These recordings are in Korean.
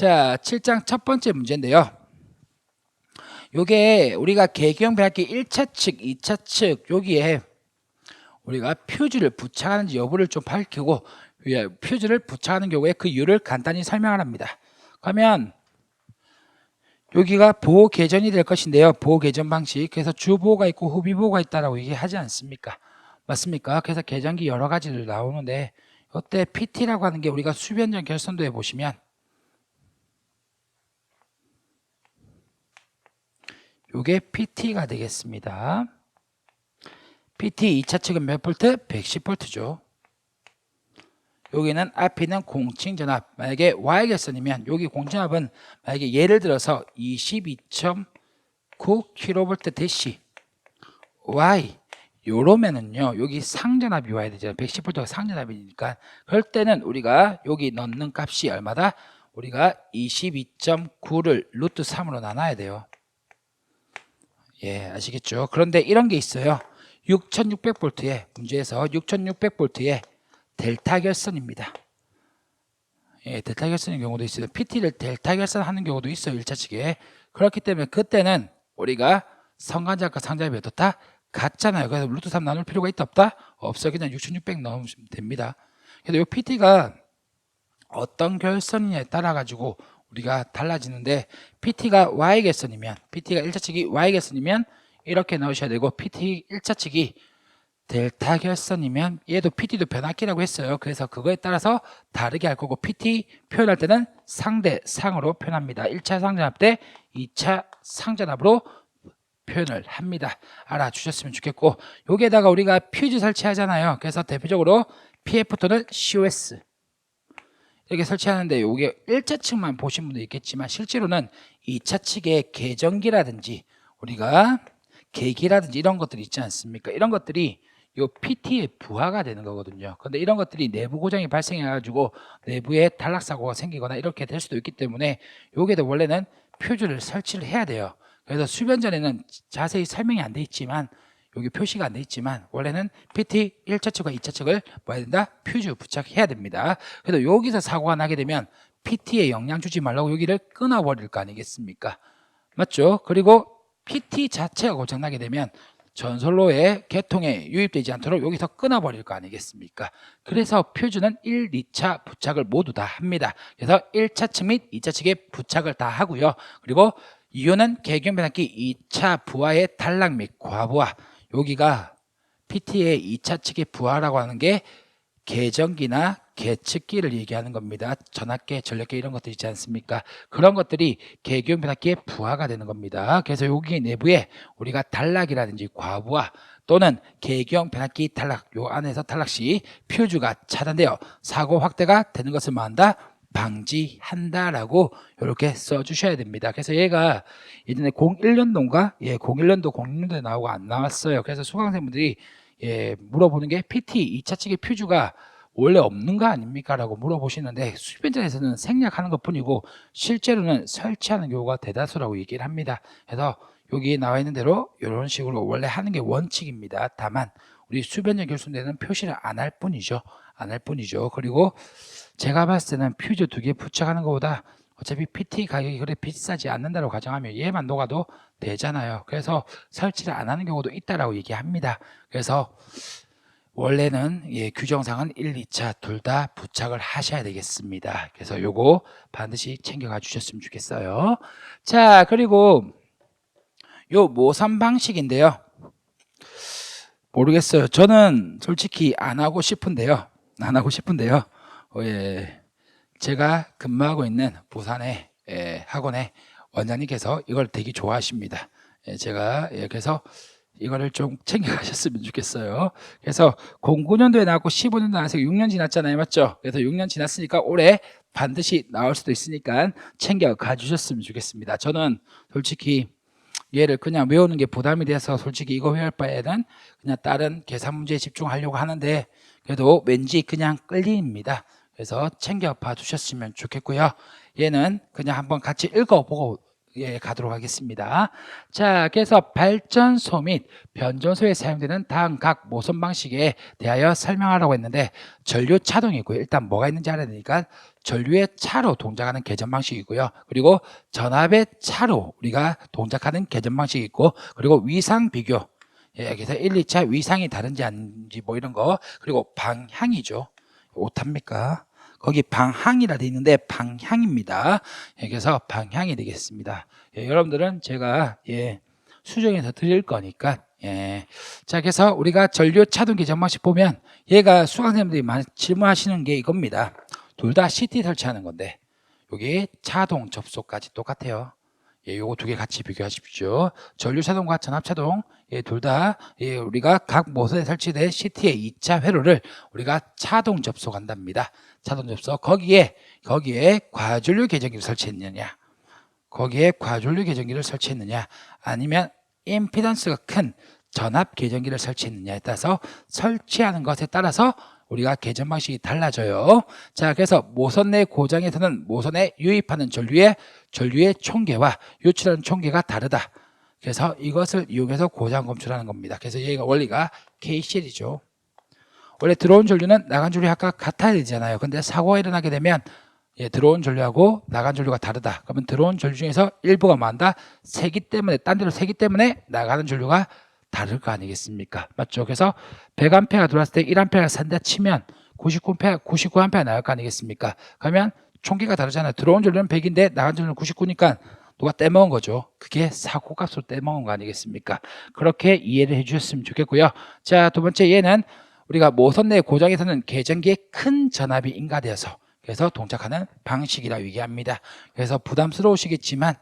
자, 7장 첫 번째 문제인데요. 요게 우리가 계기형 변압기 1차 측, 2차 측 여기에 우리가 퓨즈를 부착하는지 여부를 좀 밝히고 퓨즈를 부착하는 경우에 그 이유를 간단히 설명을 합니다. 그러면 여기가 보호 계전이 될 것인데요. 보호 계전 방식. 그래서 주보호가 있고 후비보호가 있다라고 얘기하지 않습니까? 맞습니까? 그래서 계전기 여러 가지를 나오는데 이때 PT라고 하는 게 우리가 수변전 결선도에 보시면 요게 PT가 되겠습니다. PT 2차 측은 몇 볼트? 110볼트죠. 여기는 앞에 있는 공칭 전압. 만약에 Y 결선이면 여기 공전압은 만약에 예를 들어서 22.9kV 대시 Y 요러면은요 여기 상전압이 와야 되잖아요. 110V가 상전압이니까 그럴 때는 우리가 여기 넣는 값이 얼마다? 우리가 22.9를 루트 3으로 나눠야 돼요. 예, 아시겠죠? 그런데 이런 게 있어요. 6600V에 문제에서 6600V에 델타 결선입니다. 예, 델타 결선인 경우도 있어요. PT를 델타 결선하는 경우도 있어요. 1차 측에. 그렇기 때문에 그때는 우리가 성간접과 상접이 어떻다? 같잖아요. 그래서 루트 3 나눌 필요가 있다 없다? 없어요. 그냥 6600 넣으면 됩니다. 그래서 이 PT가 어떤 결선이냐에 따라 가지고 우리가 달라지는데 PT가 Y 결선이면 PT가 1차 측이 Y 결선이면 이렇게 넣으셔야 되고 PT 1차 측이 델타 결선이면 얘도 PT도 변압기라고 했어요. 그래서 그거에 따라서 다르게 할 거고 PT 표현할 때는 상대 상으로 표현합니다. 1차 상전압 대 2차 상전압으로 표현을 합니다. 알아주셨으면 좋겠고 여기에다가 우리가 퓨즈 설치하잖아요. 그래서 대표적으로 PF 또는 COS 이렇게 설치하는데 이게 1차 측만 보신 분도 있겠지만 실제로는 2차 측의 계전기라든지 우리가 계기라든지 이런 것들이 있지 않습니까? 이런 것들이 이 PT의 부하가 되는 거거든요. 근데 이런 것들이 내부 고장이 발생해 가지고 내부에 단락 사고가 생기거나 이렇게 될 수도 있기 때문에 여기에도 원래는 퓨즈를 설치를 해야 돼요. 그래서 수변전에는 자세히 설명이 안 돼 있지만 여기 표시가 안 돼 있지만 원래는 PT 1차 측과 2차 측을 뭐 해야 된다? 퓨즈 부착해야 됩니다. 그래서 여기서 사고가 나게 되면 PT에 영향 주지 말라고 여기를 끊어버릴 거 아니겠습니까? 맞죠? 그리고 PT 자체가 고장나게 되면 전선로에 개통에 유입되지 않도록 여기서 끊어버릴 거 아니겠습니까? 그래서 퓨즈는 1, 2차 부착을 모두 다 합니다. 그래서 1차 측 및 2차 측에 부착을 다 하고요. 그리고 이유는 계기형 변압기 2차 부하의 단락 및 과부하 여기가 PT의 2차 측의 부하라고 하는 게 계전기나 계측기를 얘기하는 겁니다. 전압계, 전력계 이런 것들 있지 않습니까? 그런 것들이 계기형 변압기의 부하가 되는 겁니다. 그래서 여기 내부에 우리가 단락이라든지 과부하 또는 계기형 변압기 단락 요 안에서 단락 시 퓨즈가 차단되어 사고 확대가 되는 것을 뭐한다? 방지한다라고 이렇게 써주셔야 됩니다. 그래서 얘가 예전에 01년도인가? 예, 01년도, 06년도에 나오고 안 나왔어요. 그래서 수강생분들이 예, 물어보는 게 PT 2차 측의 퓨즈가 원래 없는 거 아닙니까? 라고 물어보시는데 수변전에서는 생략하는 것 뿐이고 실제로는 설치하는 경우가 대다수라고 얘기를 합니다. 그래서 여기 나와 있는 대로 이런 식으로 원래 하는 게 원칙입니다. 다만 우리 수변전 결손대는 표시를 안 할 뿐이죠. 안 할 뿐이죠. 그리고 제가 봤을 때는 퓨즈 2개 부착하는 것보다 어차피 PT 가격이 그래 비싸지 않는다고 가정하면 얘만 녹아도 되잖아요. 그래서 설치를 안 하는 경우도 있다라고 얘기합니다. 그래서 원래는 예, 규정상은 1, 2차 둘 다 부착을 하셔야 되겠습니다. 그래서 요거 반드시 챙겨가 주셨으면 좋겠어요. 자, 그리고 요 모선 방식인데요. 모르겠어요. 저는 솔직히 안 하고 싶은데요. 예, 제가 근무하고 있는 부산의 학원의 원장님께서 이걸 되게 좋아하십니다. 제가 그래서 이거를 좀 챙겨가셨으면 좋겠어요. 그래서 09년도에 나왔고 15년도 나와서 6년 지났잖아요. 맞죠? 그래서 6년 지났으니까 올해 반드시 나올 수도 있으니까 챙겨가 주셨으면 좋겠습니다. 저는 솔직히 얘를 그냥 외우는 게 부담이 돼서 솔직히 이거 외울 바에는 그냥 다른 계산 문제에 집중하려고 하는데 그래도 왠지 그냥 끌립니다. 그래서 챙겨봐 주셨으면 좋겠고요. 얘는 그냥 한번 같이 읽어보고 가도록 하겠습니다. 자, 그래서 발전소 및 변전소에 사용되는 다음 각 모선 방식에 대하여 설명하라고 했는데 전류 차동이 있고요. 일단 뭐가 있는지 알아야 되니까 전류의 차로 동작하는 개전 방식이고요. 그리고 전압의 차로 우리가 동작하는 개전 방식이 있고, 그리고 위상 비교. 그래서 1, 2차 위상이 다른지 아닌지 뭐 이런 거, 그리고 방향이죠. 오탑니까? 거기 방향이라 돼 있는데 방향입니다. 그래서 방향이 되겠습니다. 여러분들은 제가 수정해서 드릴 거니까. 자, 그래서 우리가 전류 차동 개전 방식 보면 얘가 수강생들이 많이 질문하시는 게 이겁니다. 둘 다 CT 설치하는 건데 여기 차동 접속까지 똑같아요. 요거 두 개 같이 비교하십시오. 전류 차동과 전압 차동 둘 다 우리가 각 모선에 설치된 CT의 2차 회로를 우리가 차동 접속한답니다. 차동 접속. 거기에 과전류 계전기를 설치했느냐, 거기에 과전류 계전기를 설치했느냐, 아니면 임피던스가 큰 전압 계전기를 설치했느냐에 따라서 설치하는 것에 따라서 우리가 계전 방식이 달라져요. 자, 그래서 모선 내 고장에서는 모선에 유입하는 전류의 총계와 유출하는 총계가 다르다. 그래서 이것을 이용해서 고장 검출하는 겁니다. 그래서 얘가 원리가 KCL이죠. 원래 들어온 전류는 나간 전류 아까 같아야 되잖아요. 근데 사고가 일어나게 되면 들어온 전류하고 나간 전류가 다르다. 그러면 들어온 전류 중에서 일부가 뭐한다? 새기 때문에, 딴 데로 새기 때문에 나가는 전류가 다를 거 아니겠습니까? 맞죠? 그래서 100A가 들어왔을 때 1A가 산다 치면 99A 나올 거 아니겠습니까? 그러면 총기가 다르잖아요. 들어온 전류는 100인데 나간 전류는 99니까 누가 떼먹은 거죠. 그게 사고값으로 떼먹은 거 아니겠습니까? 그렇게 이해를 해주셨으면 좋겠고요. 자, 두 번째, 얘는 우리가 모선 내 고장에서는 계전기에 큰 전압이 인가되어서 그래서 동작하는 방식이라 얘기합니다. 그래서 부담스러우시겠지만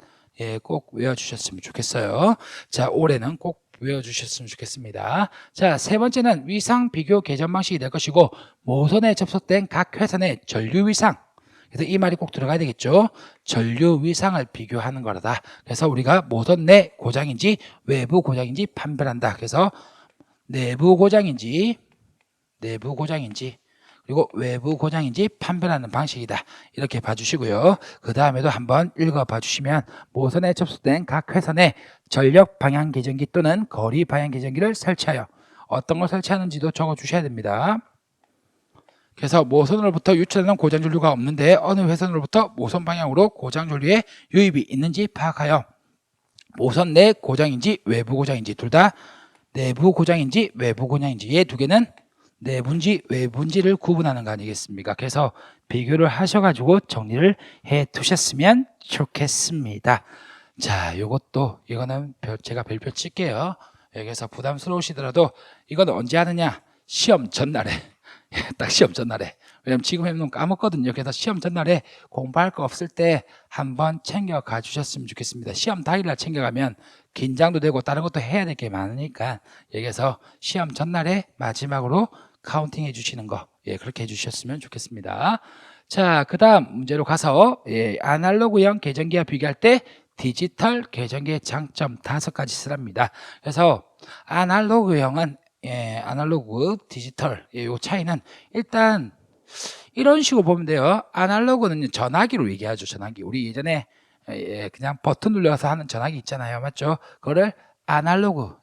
꼭 외워주셨으면 좋겠어요. 자, 올해는 꼭 외워주셨으면 좋겠습니다. 자, 세 번째는 위상 비교 계전 방식이 될 것이고, 모선에 접속된 각 회선의 전류 위상. 그래서 이 말이 꼭 들어가야 되겠죠. 전류 위상을 비교하는 거라다. 그래서 우리가 모선 내 고장인지 외부 고장인지 판별한다. 그래서 내부 고장인지 그리고 외부 고장인지 판별하는 방식이다. 이렇게 봐주시고요. 그 다음에도 한번 읽어봐 주시면 모선에 접속된 각 회선에 전력 방향 계전기 또는 거리 방향 계전기를 설치하여 어떤 걸 설치하는지도 적어 주셔야 됩니다. 그래서 모선으로부터 유출되는 고장 전류가 없는데 어느 회선으로부터 모선 방향으로 고장 전류의 유입이 있는지 파악하여 모선 내 고장인지 외부 고장인지 둘 다 내부 고장인지 외부 고장인지 이 두 개는 내분지 외분지를 구분하는 거 아니겠습니까? 그래서 비교를 하셔가지고 정리를 해 두셨으면 좋겠습니다. 자, 이거는 제가 별표 칠게요. 여기서 부담스러우시더라도 이건 언제 하느냐? 시험 전날에. 딱 시험 전날에. 왜냐면 지금 해놓으면 까먹거든요. 그래서 시험 전날에 공부할 거 없을 때 한번 챙겨가 주셨으면 좋겠습니다. 시험 당일날 챙겨가면 긴장도 되고 다른 것도 해야 될 게 많으니까 여기서 시험 전날에 마지막으로 카운팅 해주시는 거 그렇게 해주셨으면 좋겠습니다. 자, 그 다음 문제로 가서 아날로그형 계전기와 비교할 때 디지털 계전기의 장점 5가지 쓰랍니다. 그래서 아날로그형은 아날로그, 디지털 요 차이는 일단 이런 식으로 보면 돼요. 아날로그는 전화기로 얘기하죠. 전화기. 우리 예전에 그냥 버튼 눌러서 하는 전화기 있잖아요. 맞죠? 그거를 아날로그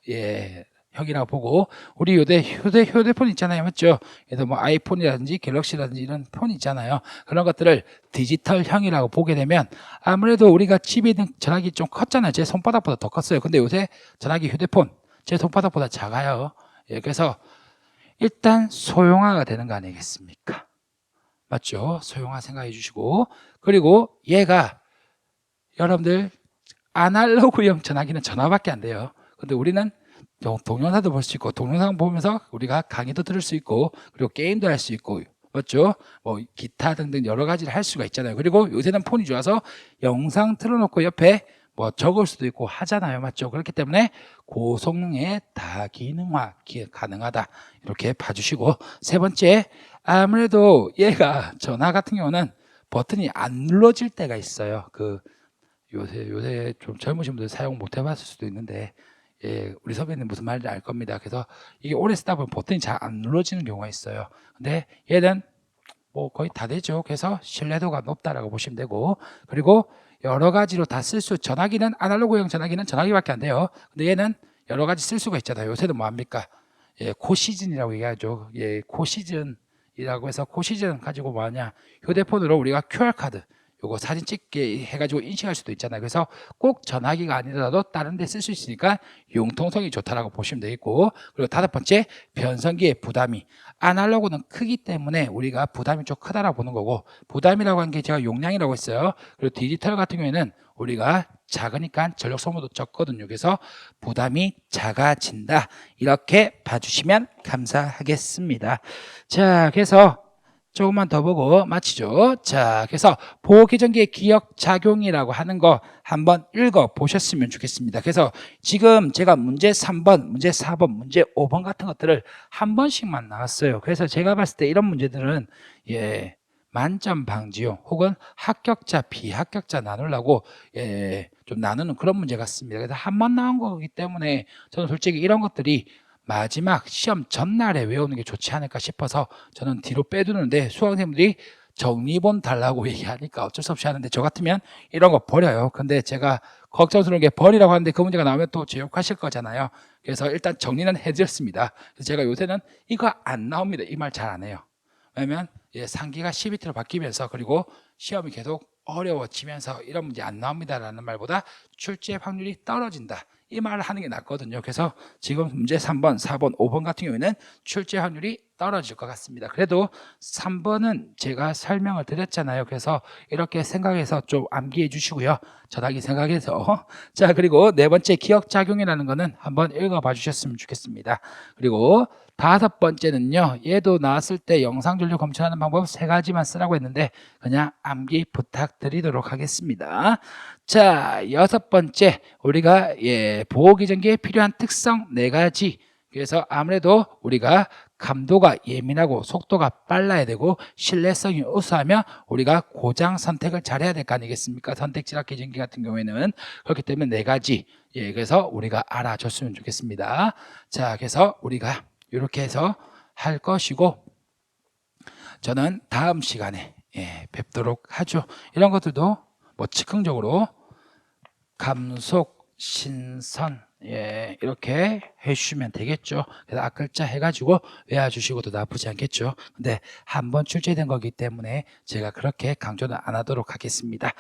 형이라고 보고, 우리 요새 휴대폰 있잖아요. 맞죠? 그래서 뭐 아이폰이라든지 갤럭시라든지 이런 폰 있잖아요. 그런 것들을 디지털 형이라고 보게 되면 아무래도 우리가 집에 있는 전화기 좀 컸잖아요. 제 손바닥보다 더 컸어요. 근데 요새 전화기 휴대폰 제 손바닥보다 작아요. 그래서 일단 소형화가 되는 거 아니겠습니까? 맞죠? 소형화 생각해 주시고, 그리고 얘가 여러분들 아날로그형 전화기는 전화밖에 안 돼요. 근데 우리는 동영상도 볼 수 있고, 동영상 보면서 우리가 강의도 들을 수 있고, 그리고 게임도 할 수 있고, 맞죠? 뭐 기타 등등 여러 가지를 할 수가 있잖아요. 그리고 요새는 폰이 좋아서 영상 틀어놓고 옆에 뭐 적을 수도 있고 하잖아요. 맞죠? 그렇기 때문에 고성능의 다기능화 가능하다. 이렇게 봐주시고, 세 번째, 아무래도 얘가 전화 같은 경우는 버튼이 안 눌러질 때가 있어요. 요새 좀 젊으신 분들 사용 못 해봤을 수도 있는데, 우리 선배님 무슨 말인지 알 겁니다. 그래서 이게 오래 쓰다 보면 버튼이 잘 안 눌러지는 경우가 있어요. 근데 얘는 뭐 거의 다 되죠. 그래서 신뢰도가 높다라고 보시면 되고, 그리고 여러 가지로 다 쓸 수, 전화기는 아날로그형 전화기는 전화기밖에 안 돼요. 근데 얘는 여러 가지 쓸 수가 있잖아요. 요새는 뭐 합니까? 예, 고시즌이라고 얘기하죠. 예, 고시즌이라고 해서 고시즌 가지고 뭐 하냐? 휴대폰으로 우리가 QR카드 요거 사진 찍게 해가지고 인식할 수도 있잖아요. 그래서 꼭 전화기가 아니더라도 다른 데 쓸 수 있으니까 융통성이 좋다라고 보시면 되겠고, 그리고 다섯 번째, 변성기의 부담이, 아날로그는 크기 때문에 우리가 부담이 좀 크다라고 보는 거고, 부담이라고 한 게 제가 용량이라고 했어요. 그리고 디지털 같은 경우에는 우리가 작으니까 전력 소모도 적거든요. 그래서 부담이 작아진다, 이렇게 봐주시면 감사하겠습니다. 자, 그래서 조금만 더 보고 마치죠. 자, 그래서 보호계정기의 기억작용이라고 하는 거 한번 읽어 보셨으면 좋겠습니다. 그래서 지금 제가 문제 3번, 문제 4번, 문제 5번 같은 것들을 한 번씩만 나왔어요. 그래서 제가 봤을 때 이런 문제들은 예, 만점 방지용 혹은 합격자, 비합격자 나누려고 좀 나누는 그런 문제 같습니다. 그래서 한 번 나온 거기 때문에 저는 솔직히 이런 것들이 마지막 시험 전날에 외우는 게 좋지 않을까 싶어서 저는 뒤로 빼두는데, 수강생분들이 정리본 달라고 얘기하니까 어쩔 수 없이 하는데, 저 같으면 이런 거 버려요. 근데 제가 걱정스러운 게 버리라고 하는데 그 문제가 나오면 또 제욕하실 거잖아요. 그래서 일단 정리는 해드렸습니다. 그래서 제가 요새는 이거 안 나옵니다, 이 말 잘 안 해요. 왜냐면 상기가 CBT로 바뀌면서, 그리고 시험이 계속 어려워지면서 이런 문제 안 나옵니다라는 말보다 출제 확률이 떨어진다, 이 말을 하는 게 낫거든요. 그래서 지금 문제 3번, 4번, 5번 같은 경우에는 출제 확률이 떨어질 것 같습니다. 그래도 3번은 제가 설명을 드렸잖아요. 그래서 이렇게 생각해서 좀 암기해 주시고요. 전화기 생각해서. 자, 그리고 네 번째, 기억작용이라는 거는 한번 읽어봐 주셨으면 좋겠습니다. 그리고 다섯 번째는요, 얘도 나왔을 때 영상 전류 검출하는 방법 세 가지만 쓰라고 했는데 그냥 암기 부탁드리도록 하겠습니다. 자, 여섯 번째, 우리가 보호기전기에 필요한 특성 네 가지. 그래서 아무래도 우리가 감도가 예민하고 속도가 빨라야 되고 신뢰성이 우수하면 우리가 고장 선택을 잘해야 될 거 아니겠습니까? 선택지락 기전기 같은 경우에는. 그렇기 때문에 네 가지, 그래서 우리가 알아줬으면 좋겠습니다. 자, 그래서 우리가 이렇게 해서 할 것이고, 저는 다음 시간에 뵙도록 하죠. 이런 것들도 뭐 즉흥적으로 감속, 신선 이렇게 해주시면 되겠죠. 그래서 앞글자 해가지고 외워주시고도 나쁘지 않겠죠. 근데 한번 출제된 거기 때문에 제가 그렇게 강조는 안 하도록 하겠습니다.